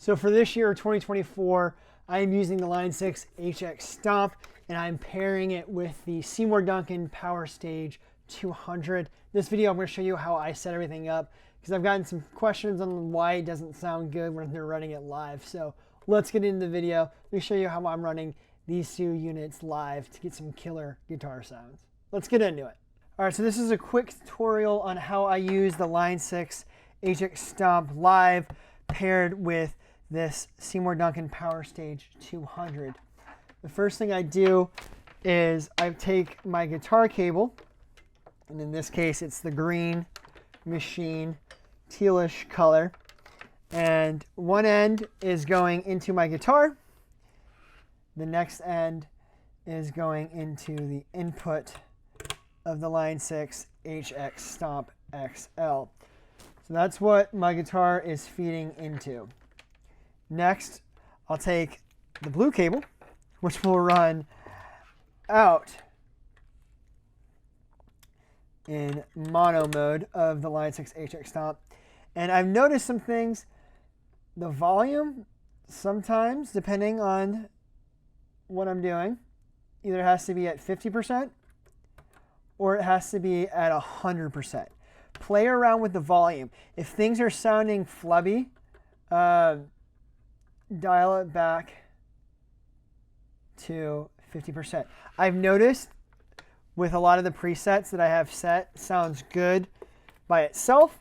So for this year, 2024, I am using the Line 6 HX Stomp, and I'm pairing it with the Seymour Duncan PowerStage 200. This video, I'm going to show you how I set everything up, because I've gotten some questions on why it doesn't sound good when they're running it live. So let's get into the video. Let me show you how I'm running these two units live to get some killer guitar sounds. Let's get into it. All right, so this is a quick tutorial on how I use the Line 6 HX Stomp live paired with this Seymour Duncan PowerStage 200. The first thing I do is I take my guitar cable, and in this case it's the green machine tealish color, and one end is going into my guitar, the next end is going into the input of the Line 6 HX Stomp XL. So that's what my guitar is feeding into. Next, I'll take the blue cable, which will run out in mono mode of the Line 6 HX Stomp. And I've noticed some things. The volume, sometimes, depending on what I'm doing, either has to be at 50% or it has to be at 100%. Play around with the volume. If things are sounding flubby, dial it back to 50%. I've noticed with a lot of the presets that I have set, sounds good by itself,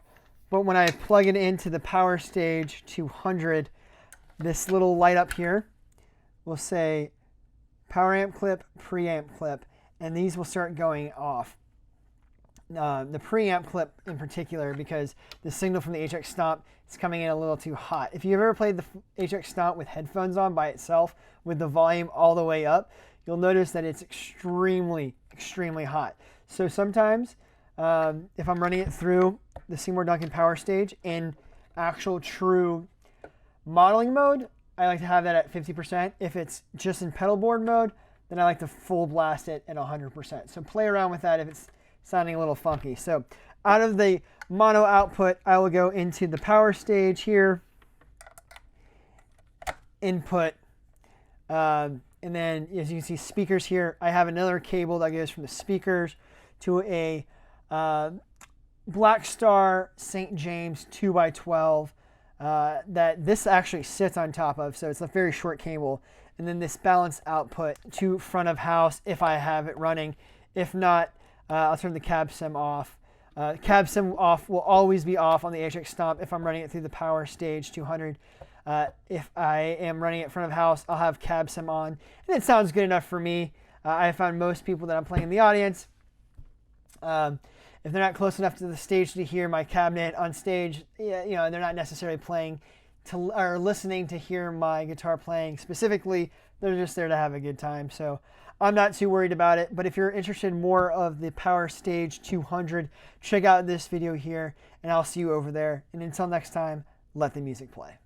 but when I plug it into the PowerStage 200, this little light up here will say power amp clip, preamp clip, and these will start going off. The preamp clip in particular, because the signal from the HX Stomp is coming in a little too hot. If you've ever played the HX Stomp with headphones on by itself with the volume all the way up, you'll notice that it's extremely, extremely hot. So sometimes if I'm running it through the Seymour Duncan PowerStage in actual true modeling mode, I like to have that at 50%. If it's just in pedal board mode, then I like to full blast it at 100%. So play around with that if it's sounding a little funky. So out of the mono output, I will go into the PowerStage here, input, and then as you can see speakers here, I have another cable that goes from the speakers to a Black Star St. James 2x12 that this actually sits on top of, so it's a very short cable. And then this balance output to front of house if I have it running. If not, I'll turn the cab sim off. Cab sim off will always be off on the HX Stomp if I'm running it through the PowerStage 200. If I am running it front of house, I'll have cab sim on, and it sounds good enough for me. I found most people that I'm playing in the audience, if they're not close enough to the stage to hear my cabinet on stage, you know, they're not necessarily playing to or listening to hear my guitar playing specifically. They're just there to have a good time. So I'm not too worried about it. But if you're interested in more of the PowerStage 200, check out this video here, and I'll see you over there. And until next time, let the music play.